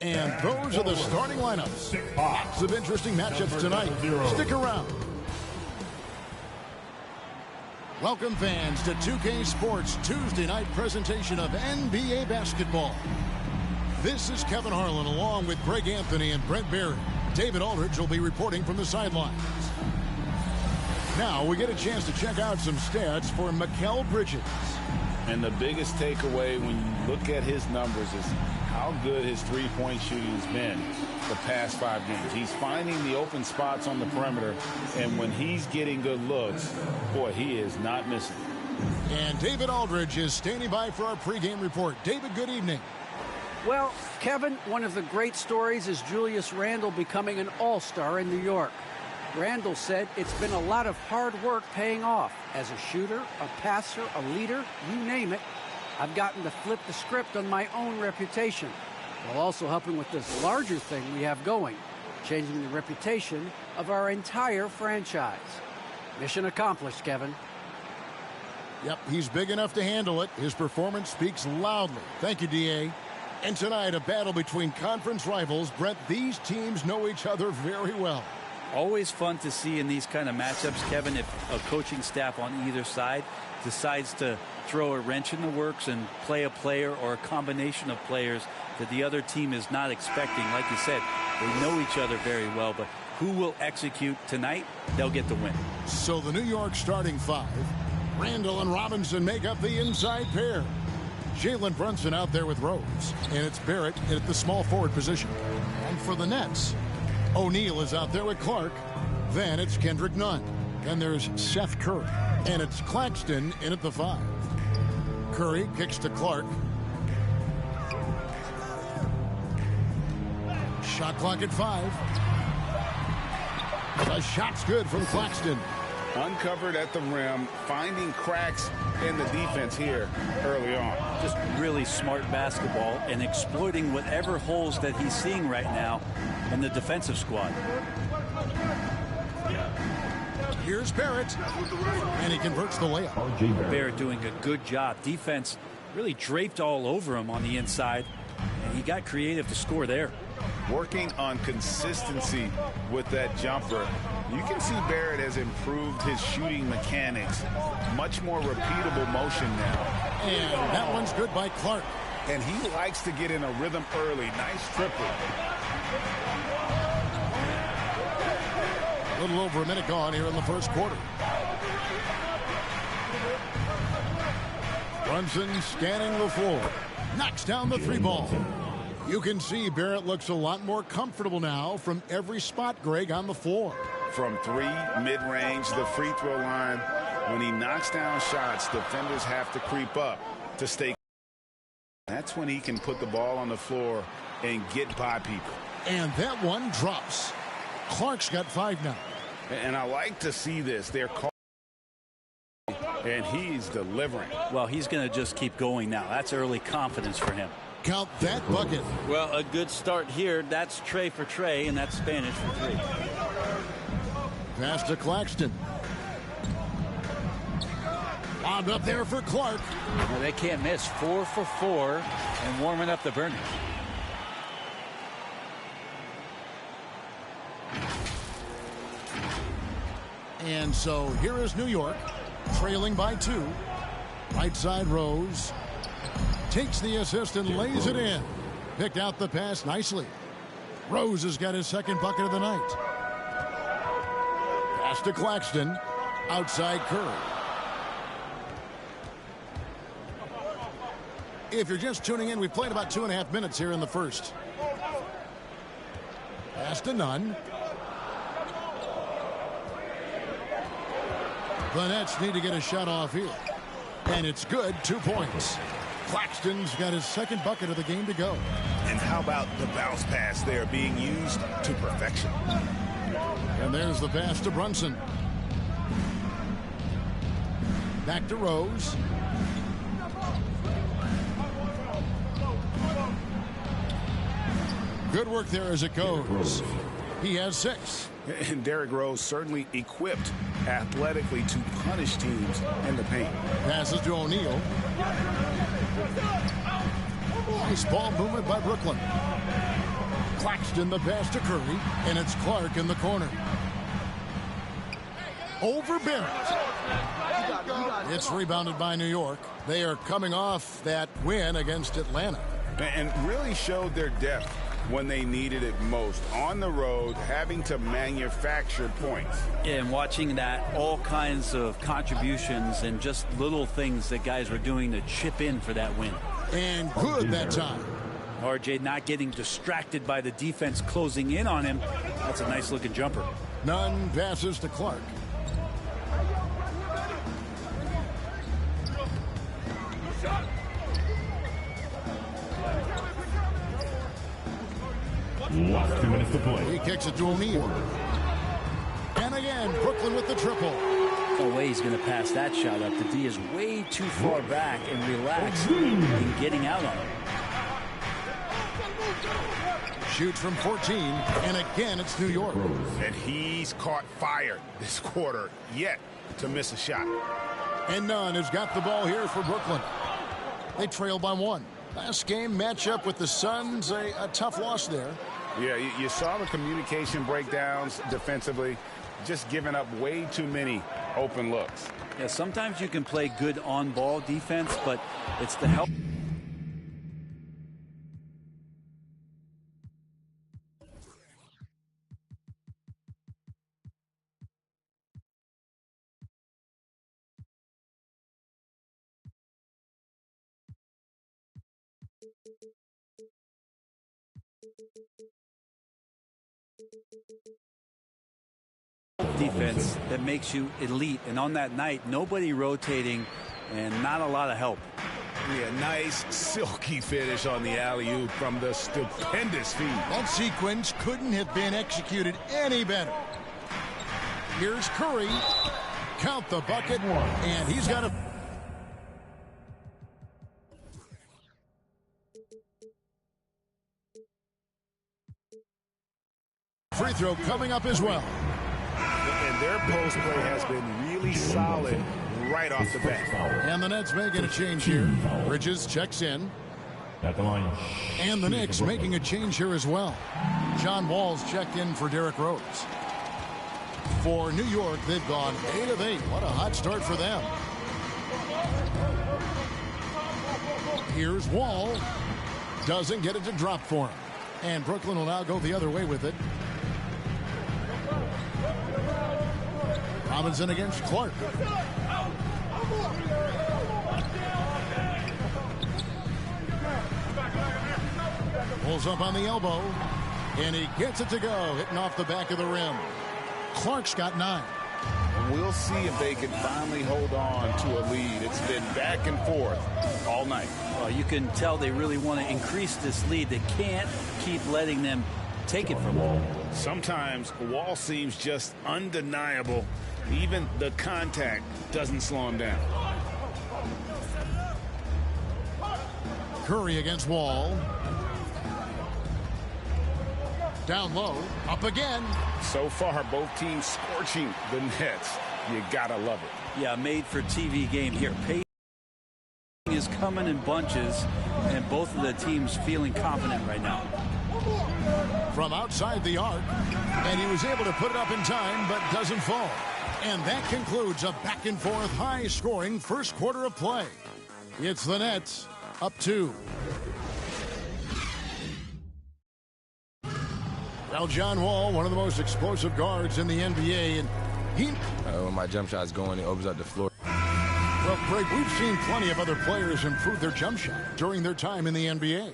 And those are the starting lineups. Lots of interesting matchups tonight. Stick around. Welcome, fans, to 2K Sports Tuesday night presentation of NBA basketball. This is Kevin Harlan along with Greg Anthony and Brent Barry. David Aldridge will be reporting from the sidelines. Now we get a chance to check out some stats for Mikal Bridges. And the biggest takeaway when you look at his numbers is how good his three-point shooting has been the past 5 games. He's finding the open spots on the perimeter, and when he's getting good looks, boy, he is not missing. And David Aldridge is standing by for our pregame report. David, good evening. Well, Kevin, one of the great stories is Julius Randle becoming an all-star in New York. Randle said it's been a lot of hard work paying off. As a shooter, a passer, a leader, you name it, I've gotten to flip the script on my own reputation, while also helping with this larger thing we have going, changing the reputation of our entire franchise. Mission accomplished, Kevin. Yep, he's big enough to handle it. His performance speaks loudly. Thank you, D.A. And tonight, a battle between conference rivals. Brett, these teams know each other very well. Always fun to see in these kind of matchups, Kevin, if a coaching staff on either side decides to throw a wrench in the works and play a player or a combination of players that the other team is not expecting. Like you said, they know each other very well, but who will execute tonight, they'll get the win. So the New York starting five, Randle and Robinson make up the inside pair. Jalen Brunson out there with Rose, and it's Barrett at the small forward position. And for the Nets, O'Neal is out there with Clark. Then it's Kendrick Nunn. Then there's Seth Curry. And it's Claxton in at the 5. Curry kicks to Clark. Shot clock at 5. The shot's good from Claxton. Uncovered at the rim, finding cracks in the defense here early on. Just really smart basketball and exploiting whatever holes that he's seeing right now in the defensive squad. Here's Barrett, and he converts the layup. Barrett doing a good job. Defense really draped all over him on the inside, and he got creative to score there. Working on consistency with that jumper. You can see Barrett has improved his shooting mechanics. Much more repeatable motion now. And that one's good by Clark. And he likes to get in a rhythm early. Nice triple. A little over a minute gone here in the first quarter. Brunson scanning the floor. Knocks down the 3 ball. You can see Barrett looks a lot more comfortable now from every spot, Greg, on the floor. From 3, mid-range, the free throw line. When he knocks down shots, defenders have to creep up to stay. That's when he can put the ball on the floor and get by people. And that one drops. Clark's got 5 now. And I like to see this. They're calling, and he's delivering. Well, he's going to just keep going now. That's early confidence for him. Count that bucket. Well, a good start here. That's Trey for Trey, and that's Spanish for 3. Pass to Claxton. Lobbed up there for Clark. Well, they can't miss. 4 for 4 and warming up the burner. And so here is New York, trailing by 2. Right side Rose. Takes the assist and lays it in. Picked out the pass nicely. Rose has got his second bucket of the night. Pass to Claxton. Outside Curry. If you're just tuning in, we've played about 2.5 minutes here in the first. Pass to Nunn. The Nets need to get a shot off here. And it's good. 2 points. Claxton's got his second bucket of the game to go. And how about the bounce pass there being used to perfection? And there's the pass to Brunson. Back to Rose. Good work there as it goes. He has 6. And Derrick Rose certainly equipped athletically to punish teams in the paint. Passes to O'Neal. Nice ball movement by Brooklyn. Claxton the pass to Curry, and it's Clark in the corner. Over Barrett. It's rebounded by New York. They are coming off that win against Atlanta. And really showed their depth when they needed it most. On the road, having to manufacture points. Yeah, and watching that, all kinds of contributions and just little things that guys were doing to chip in for that win. And good that time. RJ not getting distracted by the defense closing in on him. That's a nice looking jumper. Nunn passes to Clark. Last 2 minutes to play. He kicks it to O'Neal. And again, Brooklyn with the triple. No way he's going to pass that shot up. The D is way too far back and relaxed in getting out on it. Shoots from 14, and again it's New York. And he's caught fire this quarter yet to miss a shot. And Nunn has got the ball here for Brooklyn. They trail by 1. Last game matchup with the Suns, a tough loss there. Yeah, you saw the communication breakdowns defensively, just giving up way too many open looks. Yeah, sometimes you can play good on-ball defense, but it's the help. Defense that makes you elite, and on that night nobody rotating and not a lot of help. Yeah, nice silky finish on the alley-oop from the stupendous feed. That sequence couldn't have been executed any better. Here's Curry. Count the bucket, and he's got a free throw coming up as well. And their post play has been really solid right off the bat. And the Nets making a change here. Bridges checks in. At the line. And the Knicks making a change here as well. John Wall's checked in for Derrick Rose. For New York, they've gone 8 of 8. What a hot start for them. Here's Wall. Doesn't get it to drop for him. And Brooklyn will now go the other way with it. Robinson against Clark. Pulls up on the elbow. And he gets it to go. Hitting off the back of the rim. Clark's got 9. We'll see if they can finally hold on to a lead. It's been back and forth all night. Well, you can tell they really want to increase this lead. They can't keep letting them take it from Wall. Sometimes Wall seems just undeniable. Even the contact doesn't slow him down. Curry against Wall. Down low. Up again. So far, both teams scorching the Nets. You gotta love it. Yeah, made for TV game here. Pacing is coming in bunches, and both of the teams feeling confident right now. From outside the arc, and he was able to put it up in time, but doesn't fall. And that concludes a back-and-forth, high-scoring first quarter of play. It's the Nets up 2. Now, John Wall, one of the most explosive guards in the NBA, and he... when my jump shot's going, it opens up the floor. Well, Craig, we've seen plenty of other players improve their jump shot during their time in the NBA.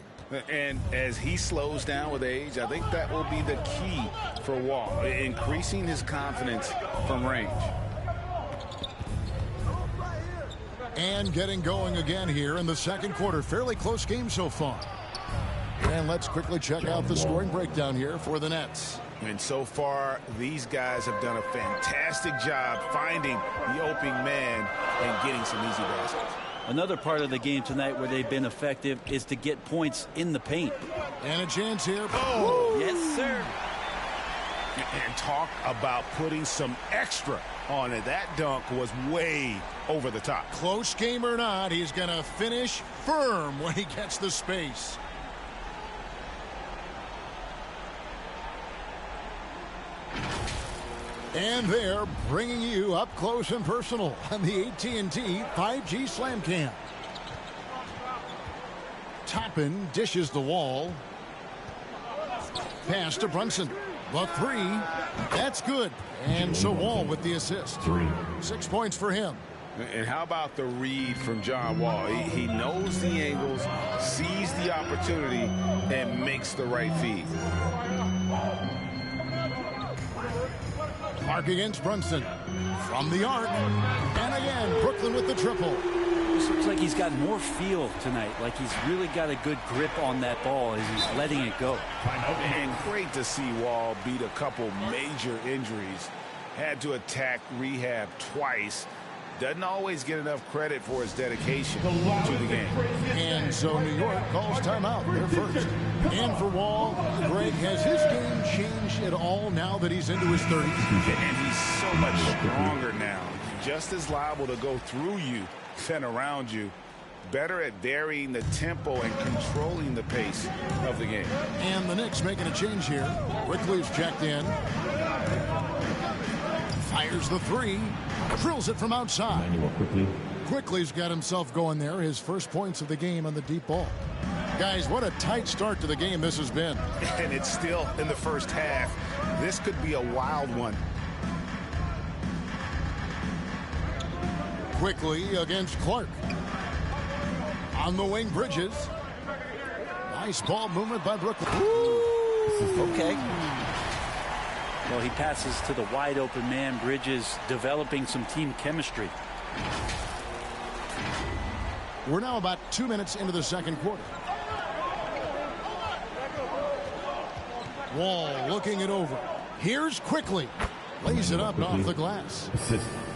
And as he slows down with age, I think that will be the key for Wall, increasing his confidence from range. And getting going again here in the second quarter. Fairly close game so far. And let's quickly check out the scoring breakdown here for the Nets. And so far, these guys have done a fantastic job finding the opening man and getting some easy baskets. Another part of the game tonight where they've been effective is to get points in the paint. And a chance here. Oh! Yes, sir. And talk about putting some extra on it. That dunk was way over the top. Close game or not, he's going to finish firm when he gets the space. And they're bringing you up close and personal on the AT&T 5G Slam Cam. Toppin dishes the wall. Pass to Brunson. The three. That's good. And so Wall with the assist. 6 points for him. And how about the read from John Wall? He knows the angles, sees the opportunity, and makes the right feed. Clark against Brunson. From the arc. And again, Brooklyn with the triple. This looks like he's got more feel tonight. Like he's really got a good grip on that ball as he's letting it go. And great to see Wall beat a couple major injuries. Had to attack rehab twice. Doesn't always get enough credit for his dedication to the game. And so New York calls timeout. They're first. And for Wall, Greg, has his game changed at all now that he's into his 30s? And he's so much stronger now. Just as liable to go through you than around you. Better at varying the tempo and controlling the pace of the game. And the Knicks making a change here. Quickly's checked in. Fires the three. Drills it from outside. Quickly's got himself going there. His first points of the game on the deep ball. Guys, what a tight start to the game this has been. And it's still in the first half. This could be a wild one. Quickly against Clark. On the wing, Bridges. Nice ball movement by Brooklyn. Okay. Well, he passes to the wide open man. Bridges developing some team chemistry. We're now about 2 minutes into the second quarter. Wall looking it over. Here's Quickly. Lays it up and off the glass.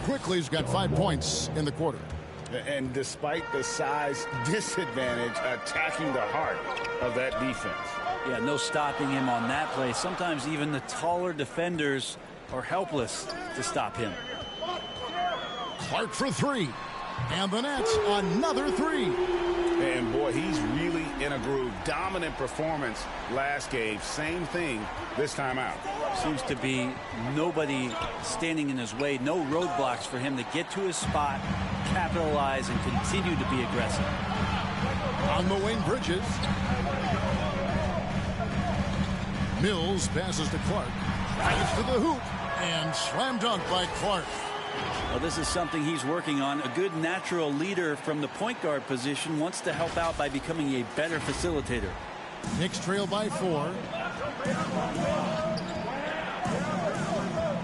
Quickly's got 5 points in the quarter. And despite the size disadvantage, attacking the heart of that defense. Yeah, no stopping him on that play. Sometimes even the taller defenders are helpless to stop him. Clark for three. And the Nets, another three. And boy, he's really in a groove. Dominant performance last game. Same thing this time out. Seems to be nobody standing in his way. No roadblocks for him to get to his spot, capitalize, and continue to be aggressive. On the wing, Bridges. Mills passes to Clark. Drives to the hoop. And slam dunk by Clark. Well, this is something he's working on. A good natural leader from the point guard position wants to help out by becoming a better facilitator. Knicks trail by 4.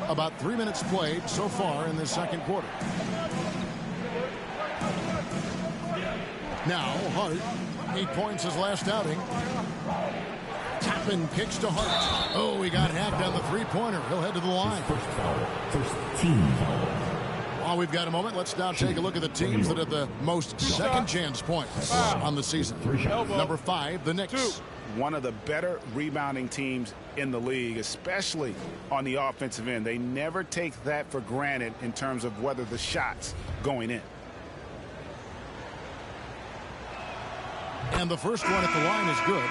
About 3 minutes played so far in the second quarter. Now Hart, 8 points his last outing. Toppin kicks to Hart. Oh, he got hacked on the three-pointer. He'll head to the line. First team. While we've got a moment, let's now take a look at the teams that have the most second chance points on the season. Number 5, the Knicks. One of the better rebounding teams in the league, especially on the offensive end. They never take that for granted in terms of whether the shot's going in. And the first one at the line is good.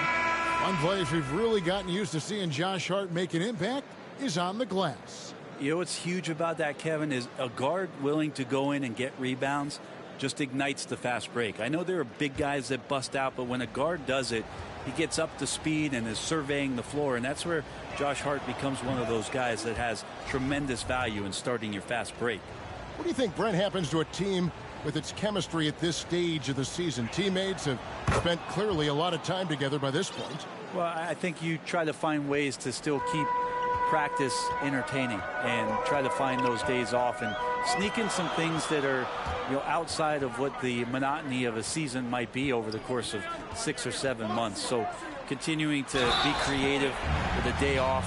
One place we've really gotten used to seeing Josh Hart make an impact is on the glass. You know what's huge about that, Kevin, is a guard willing to go in and get rebounds just ignites the fast break. I know there are big guys that bust out, but when a guard does it, he gets up to speed and is surveying the floor, and that's where Josh Hart becomes one of those guys that has tremendous value in starting your fast break. What do you think, Brent, happens to a team with its chemistry at this stage of the season? Teammates have spent clearly a lot of time together by this point. Well, I think you try to find ways to still keep practice entertaining and try to find those days off and sneak in some things that are, you know, outside of what the monotony of a season might be over the course of 6 or 7 months. So continuing to be creative with a day off,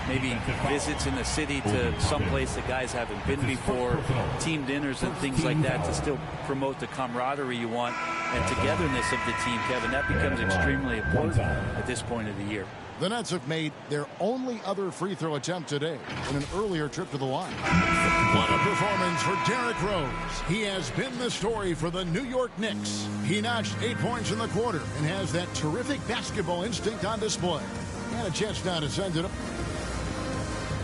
maybe visits in the city to someplace that guys haven't been before, team dinners and things like that to still promote the camaraderie you want and togetherness of the team, Kevin. That becomes extremely important at this point of the year. The Nets have made their only other free throw attempt today in an earlier trip to the line. What a performance for Derrick Rose. He has been the story for the New York Knicks. He notched 8 points in the quarter and has that terrific basketball instinct on display. And a chance now to send it up.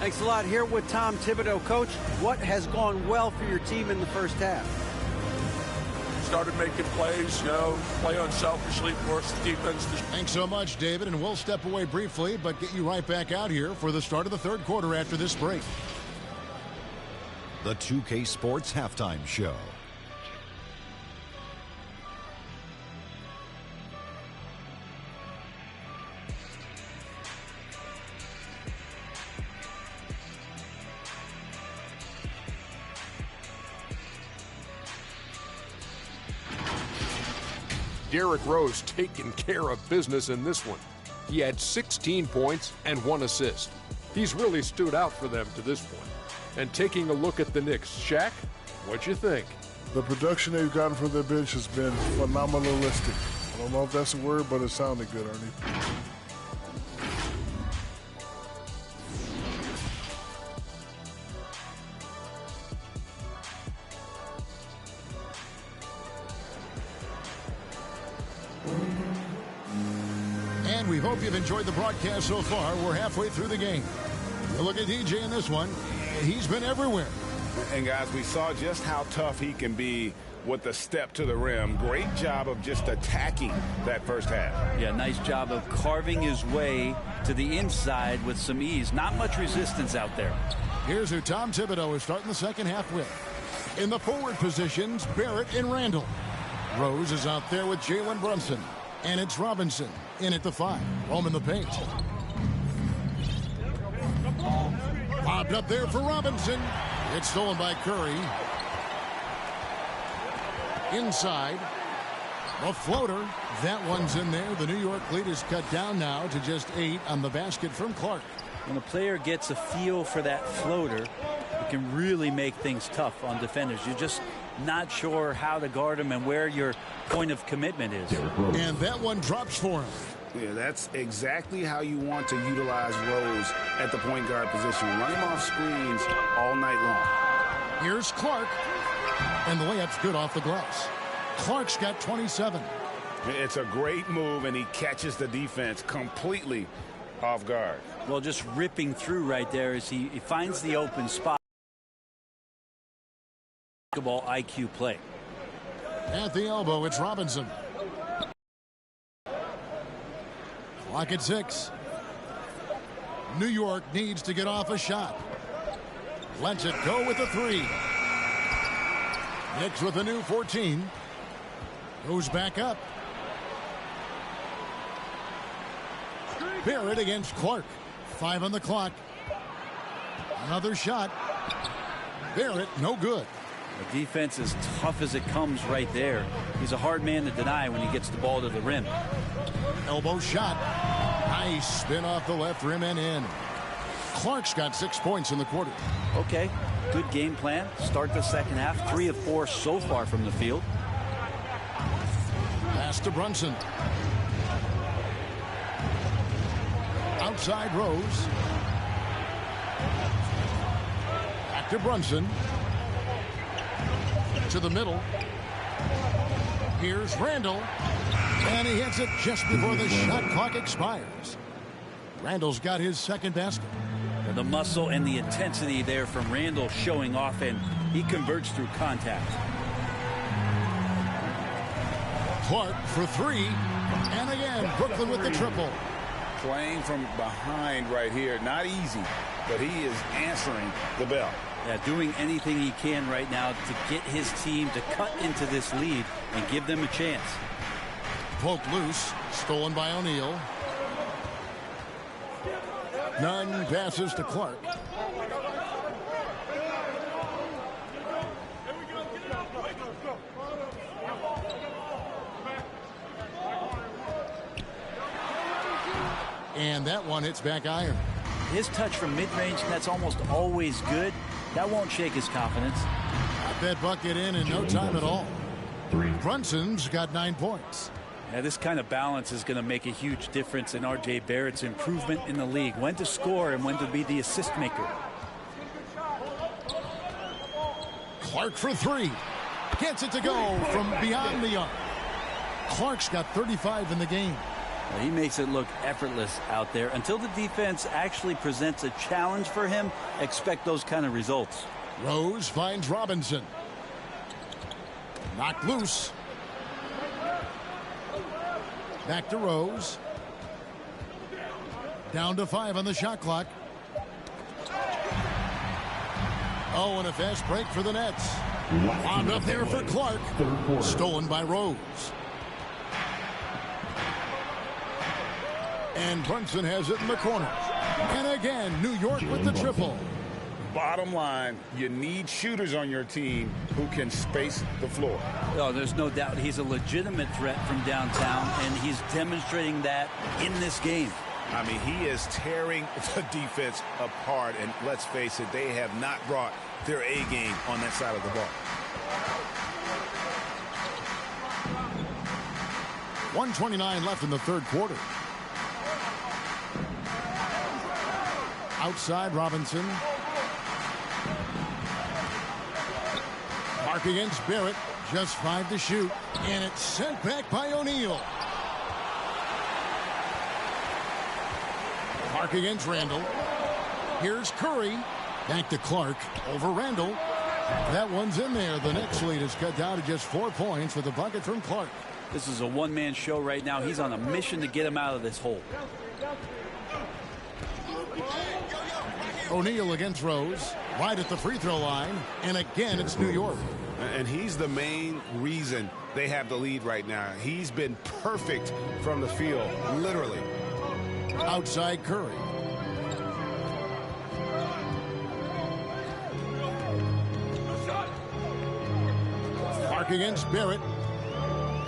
Thanks a lot. Here with Tom Thibodeau. Coach, what has gone well for your team in the first half? Started making plays, play unselfishly, force the defense. Thanks so much, David, and we'll step away briefly, but get you right back out here for the start of the third quarter after this break. The 2K Sports Halftime Show. Derrick Rose taking care of business in this one. He had 16 points and 1 assist. He's really stood out for them to this point. And taking a look at the Knicks, Shaq, what'd you think? The production they've gotten from their bench has been phenomenalistic. I don't know if that's a word, but it sounded good, Ernie. And we hope you've enjoyed the broadcast so far. We're halfway through the game. You look at DJ in this one. He's been everywhere. And, guys, we saw just how tough he can be with the step to the rim. Great job of just attacking that first half. Yeah, nice job of carving his way to the inside with some ease. Not much resistance out there. Here's who Tom Thibodeau is starting the second half with. In the forward positions, Barrett and Randall. Rose is out there with Jalen Brunson. And it's Robinson in at the 5. Home in the paint. Popped up there for Robinson. It's stolen by Curry. Inside. A floater. That one's in there. The New York lead is cut down now to just 8 on the basket from Clark. When a player gets a feel for that floater, it can really make things tough on defenders. You're just not sure how to guard him and where your point of commitment is. And that one drops for him. Yeah, that's exactly how you want to utilize Rose at the point guard position. Run him off screens all night long. Here's Clark. And the layup's good off the glass. Clark's got 27. It's a great move, and he catches the defense completely off guard. Well, just ripping through right there as he finds the open spot. Basketball IQ play. At the elbow, it's Robinson. Clock at 6. New York needs to get off a shot. Lets it go with the 3. Knicks with a new 14. Goes back up. Barrett against Clark. 5 on the clock. Another shot. Barrett, no good. The defense is tough as it comes right there. He's a hard man to deny when he gets the ball to the rim. Elbow shot. Nice spin off the left rim and in. Clark's got 6 points in the quarter. Okay, good game plan. Start the second half. 3 of 4 so far from the field. Pass to Brunson. Outside Rose. Back to Brunson. To the middle. Here's Randall. And he hits it just before the shot clock expires. Randall's got his second basket. The muscle and the intensity there from Randall showing off, and he converts through contact. Clark for 3. And again, Brooklyn with the triple. Playing from behind right here. Not easy, but he is answering the bell. Yeah, doing anything he can right now to get his team to cut into this lead and give them a chance. Poked loose. Stolen by O'Neal. Nunn passes to Clark. And that one hits back iron. His touch from mid-range, that's almost always good. That won't shake his confidence. Got that bucket in no time at all. Brunson's got 9 points. Yeah, this kind of balance is going to make a huge difference in R.J. Barrett's improvement in the league. When to score and when to be the assist maker. Clark for 3. Gets it to go from beyond the arc. Clark's got 35 in the game. He makes it look effortless out there. Until the defense actually presents a challenge for him, expect those kind of results. Rose finds Robinson. Knocked loose. Back to Rose. Down to 5 on the shot clock. Oh, and a fast break for the Nets. Wound up there for Clark. Stolen by Rose. And Brunson has it in the corner. And again, New York with the triple. Bottom line, you need shooters on your team who can space the floor. Oh, there's no doubt he's a legitimate threat from downtown, and he's demonstrating that in this game. I mean, he is tearing the defense apart, and let's face it, they have not brought their A game on that side of the ball. 1:29 left in the third quarter. Outside Robinson. Mark against Barrett. Just 5 to shoot. And it's sent back by O'Neal. Mark against Randall. Here's Curry. Back to Clark. Over Randall. That one's in there. The Knicks lead is cut down to just 4 points with a bucket from Clark. This is a one-man show right now. He's on a mission to get him out of this hole. O'Neal against Rose. Right at the free throw line. And again, it's New York. And he's the main reason they have the lead right now. He's been perfect from the field, literally. Outside Curry. Clark against Barrett.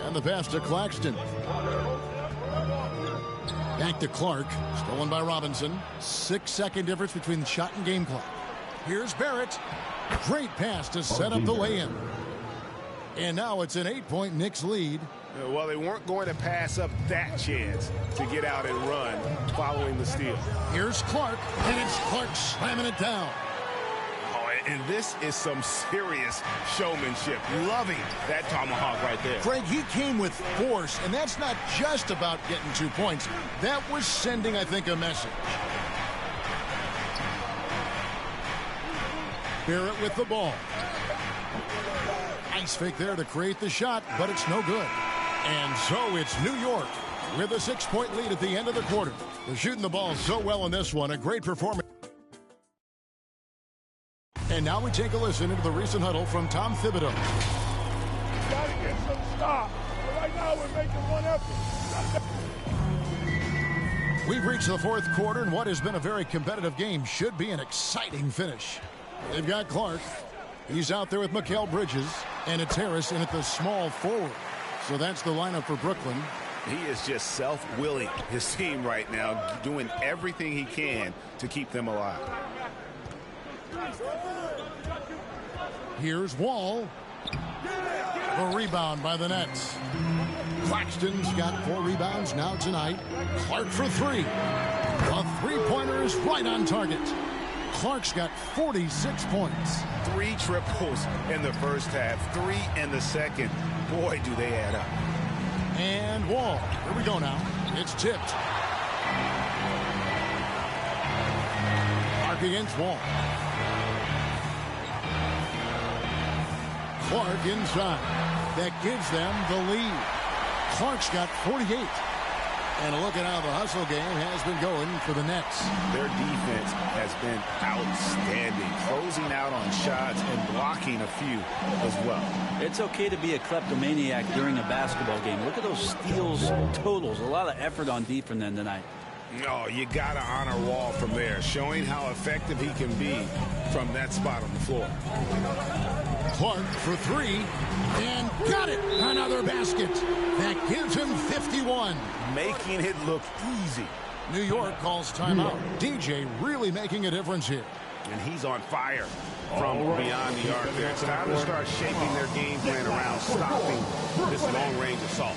And the pass to Claxton. Back to Clark. Stolen by Robinson. 6-second difference between the shot and game clock. Here's Barrett. Great pass to set up the lay-in. And now it's an 8-point Knicks lead. Well, they weren't going to pass up that chance to get out and run following the steal. Here's Clark, and it's Clark slamming it down. Oh, and this is some serious showmanship. Loving that tomahawk right there. Greg, he came with force, and that's not just about getting 2 points. That was sending, I think, a message. Barrett with the ball. Nice fake there to create the shot, but it's no good. And so it's New York with a 6-point lead at the end of the quarter. They're shooting the ball so well in this one. A great performance. And now we take a listen into the recent huddle from Tom Thibodeau. Got to get some stop. Right now we're making one effort. We've reached the fourth quarter, and what has been a very competitive game should be an exciting finish. They've got Clark. He's out there with Mikal Bridges, and it's Harris in at the small forward. So that's the lineup for Brooklyn. He is just self-willing his team right now, doing everything he can to keep them alive. Here's Wall. A rebound by the Nets. Claxton's got 4 rebounds now tonight. Clark for 3. A three-pointer is right on target. Clark's got 46 points. 3 triples in the first half, 3 in the second. Boy, do they add up. And Wall. Here we go now. It's tipped. Clark against Wall. Clark inside. That gives them the lead. Clark's got 48. And a look at how the hustle game has been going for the Nets. Their defense has been outstanding, closing out on shots and blocking a few as well. It's okay to be a kleptomaniac during a basketball game. Look at those steals totals. A lot of effort on D from them tonight. No, you got to honor Wall from there, showing how effective he can be from that spot on the floor. Clark for 3, and got it. Another basket. That gives him 51. Making it look easy. New York calls timeout. DJ really making a difference here. And he's on fire from beyond the arc there. It's time to start shaping their game plan around stopping this long-range assault.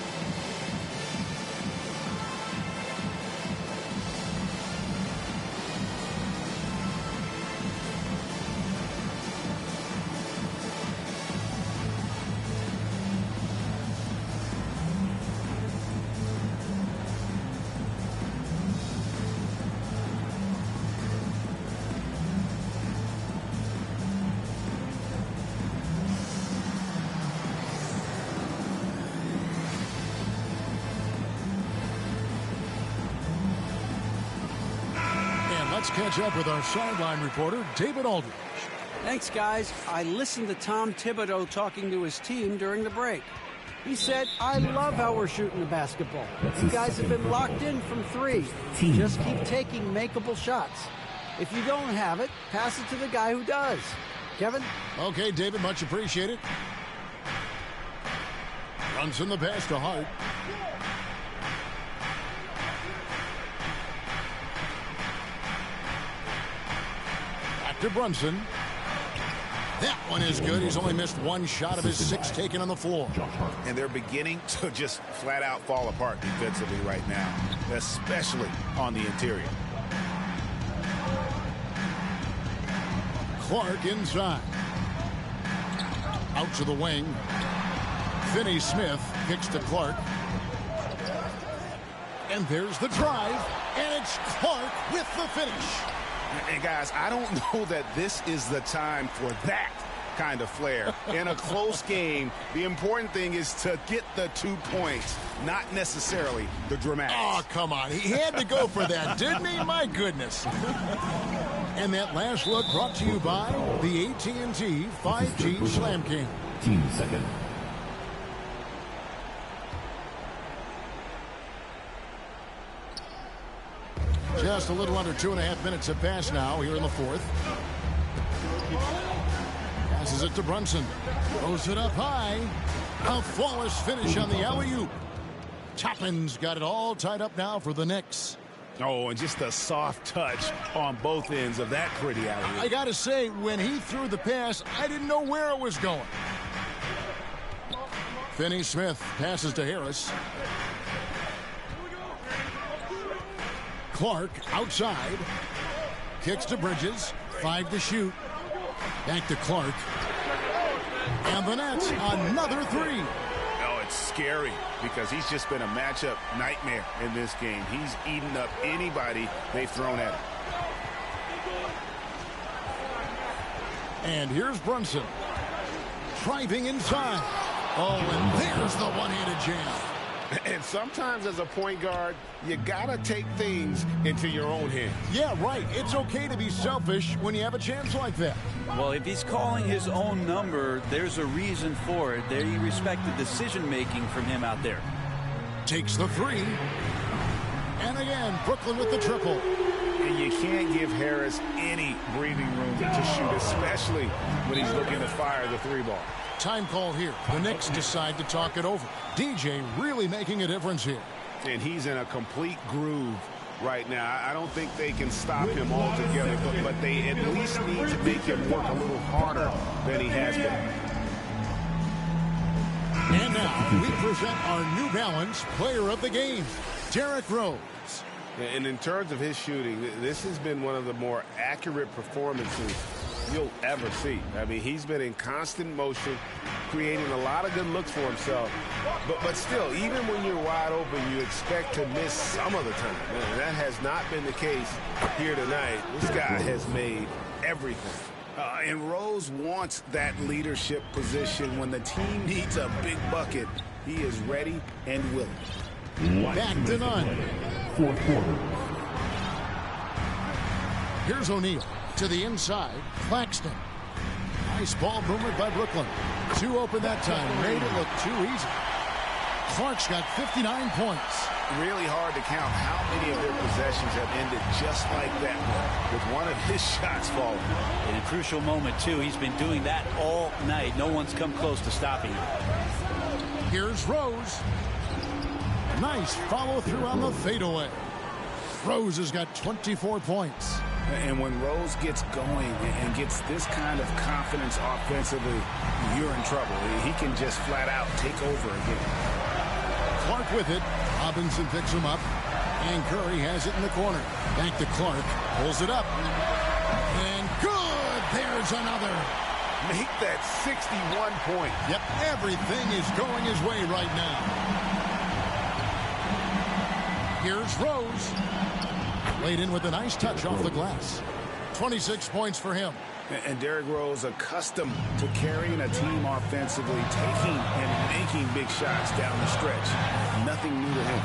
Let's catch up with our sideline reporter, David Aldridge. Thanks, guys. I listened to Tom Thibodeau talking to his team during the break. He said, I love how we're shooting the basketball. You guys have been locked in from three. Just keep taking makeable shots. If you don't have it, pass it to the guy who does. Kevin? Okay, David, much appreciated. Brunson the pass to Hart. Back to Brunson. That one is good. He's only missed one shot of his 6 taken on the floor. And they're beginning to just flat out fall apart defensively right now, especially on the interior. Clark inside. Out to the wing. Finney Smith kicks to Clark. And there's the drive. And it's Clark with the finish. And guys, I don't know that this is the time for that kind of flair. In a close game, the important thing is to get the 2 points, not necessarily the dramatics. Oh, come on. He had to go for that, didn't he? My goodness. And that last look brought to you by the AT&T 5G Slam King. 15 seconds. Just a little under 2.5 minutes have passed now here in the fourth. Passes it to Brunson. Throws it up high. A flawless finish on the alley-oop. Toppin's got it all tied up now for the Knicks. Oh, and just a soft touch on both ends of that pretty alley-oop. I got to say, when he threw the pass, I didn't know where it was going. Finney Smith passes to Harris. Clark outside. Kicks to Bridges. 5 to shoot. Back to Clark. And the Nets, another 3. Oh, it's scary because he's just been a matchup nightmare in this game. He's eaten up anybody they've thrown at him. And here's Brunson. Driving inside. Oh, and there's the one-handed jam. And sometimes as a point guard, you gotta take things into your own hands. Yeah, right. It's okay to be selfish when you have a chance like that. Well, if he's calling his own number, there's a reason for it. They respect the decision-making from him out there. Takes the 3. And again, Brooklyn with the triple. And you can't give Harris any breathing room to shoot, especially when he's looking to fire the 3-ball. Time call here. The Knicks decide to talk it over. DJ really making a difference here. And he's in a complete groove right now. I don't think they can stop him altogether, but they at least need to make him work a little harder than he has been. And now we present our New Balance Player of the Game, Derrick Rose. And in terms of his shooting, this has been one of the more accurate performances you'll ever see. I mean, he's been in constant motion, creating a lot of good looks for himself. But still, even when you're wide open, you expect to miss some of the time. Man, that has not been the case here tonight. This guy has made everything. And Rose wants that leadership position. When the team needs a big bucket, he is ready and willing. Back to none. Fourth quarter. Here's O'Neal. To the inside, Claxton. Nice ball movement by Brooklyn. 2 open that time. Made it look too easy. Clark's got 59 points. Really hard to count how many of their possessions have ended just like that, with one of his shots falling. In a crucial moment, too. He's been doing that all night. No one's come close to stopping him. Here's Rose. Nice follow through on the fadeaway. Rose has got 24 points. And when Rose gets going and gets this kind of confidence offensively, you're in trouble. He can just flat out take over again. Clark with it. Robinson picks him up. And Curry has it in the corner. Back to Clark. Pulls it up. And good. There's another. Make that 61 point. Yep, everything is going his way right now. Here's Rose. Laid in with a nice touch off the glass. 26 points for him. And Derrick Rose, accustomed to carrying a team offensively, taking and making big shots down the stretch. Nothing new to him.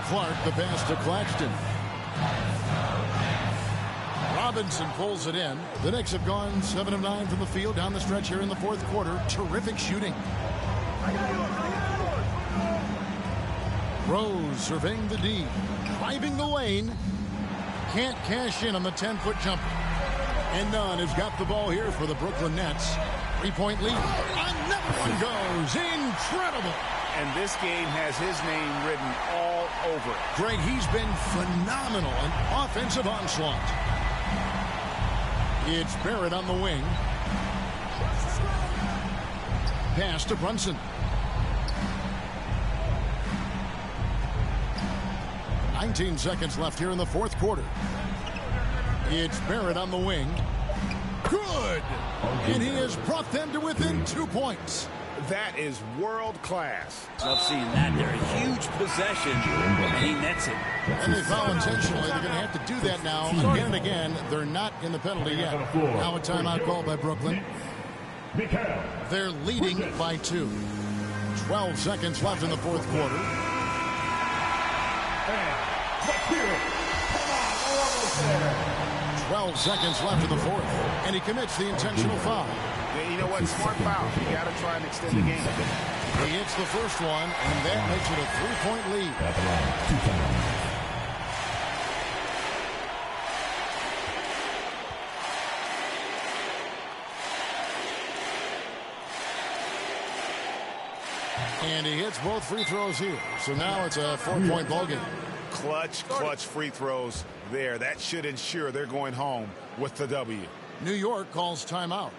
Clark, the pass to Claxton. Robinson pulls it in. The Knicks have gone 7 of 9 from the field down the stretch here in the fourth quarter. Terrific shooting. Rose surveying the D. Driving the lane. Can't cash in on the 10-foot jumper. And Nunn has got the ball here for the Brooklyn Nets. 3-point lead. Another one goes. Incredible. And this game has his name written all over it. Greg, he's been phenomenal. An offensive onslaught. It's Barrett on the wing. Pass to Brunson. 19 seconds left here in the fourth quarter. It's Barrett on the wing. Good! And he has brought them to within 2 points. That is world class. Love seeing that there. A huge possession, and he nets it. And they foul intentionally. They're going to have to do that now again and again. They're not in the penalty yet. Now a timeout called by Brooklyn. They're leading by 2. 12 seconds left in the fourth quarter. 12 seconds left in the fourth. And he commits the intentional foul. Yeah, you know what? Smart foul. You got to try and extend the game. He hits the first one, and that makes it a 3-point lead. And he hits both free throws here. So now it's a 4-point ball game. Clutch free throws there. That should ensure they're going home with the W. New York calls timeout.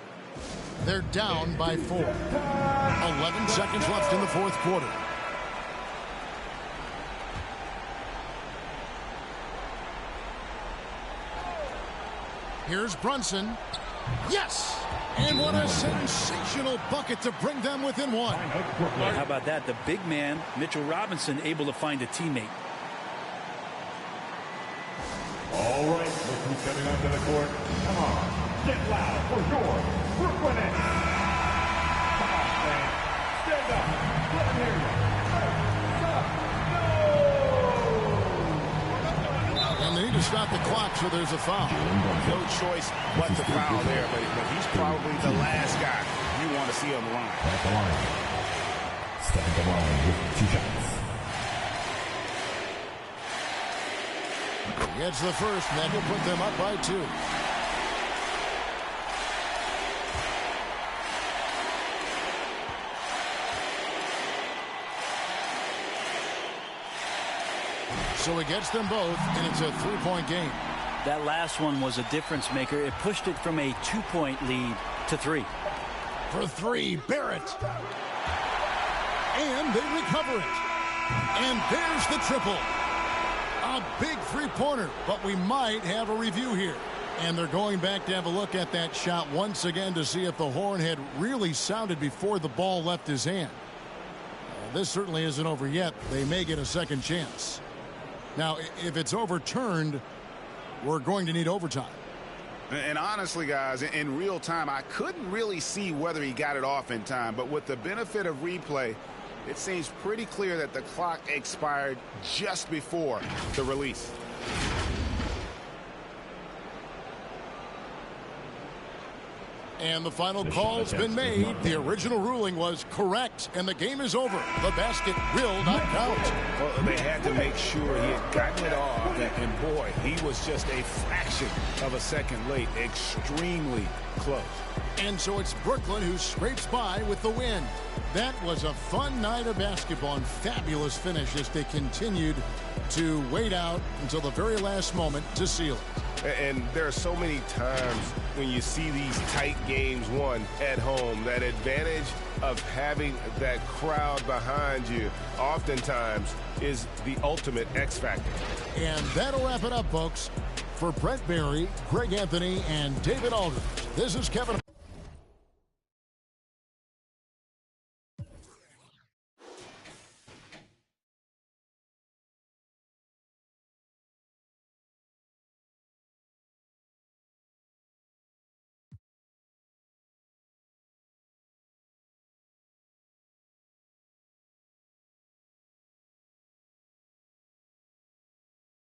They're down by 4. 11 seconds left in the fourth quarter. Here's Brunson. Yes! And what a sensational bucket to bring them within 1. How about that? The big man, Mitchell Robinson, able to find a teammate. All right, look who's coming onto the court. Come on, get loud for your Brooklyn Nets. Come on, man. Stand up. Let them hear you. And they need to stop the clock, so there's a foul. No choice but to foul there, but he's probably the last guy you want to see on the line. At the line. Step at the line with 2 shots. He gets the first, and that will put them up by 2. So he gets them both, and it's a 3-point game. That last one was a difference maker. It pushed it from a 2-point lead to 3. For 3, Barrett. And they recover it. And there's the triple. A big three-pointer, but we might have a review here. And they're going back to have a look at that shot once again to see if the horn had really sounded before the ball left his hand. This certainly isn't over yet. They may get a second chance. Now, if it's overturned, we're going to need overtime. And honestly, guys, in real time, I couldn't really see whether he got it off in time. But with the benefit of replay, it seems pretty clear that the clock expired just before the release. And the final call's been made. The original ruling was correct, and the game is over. The basket will not count. Well, they had to make sure he had gotten it off, and boy, he was just a fraction of a second late. Extremely close. And so it's Brooklyn who scrapes by with the win. That was a fun night of basketball and fabulous finish as they continued to wait out until the very last moment to seal it. And there are so many times when you see these tight games won at home, that advantage of having that crowd behind you oftentimes is the ultimate X factor. And that'll wrap it up, folks. For Brent Barry, Greg Anthony, and David Aldridge, this is Kevin.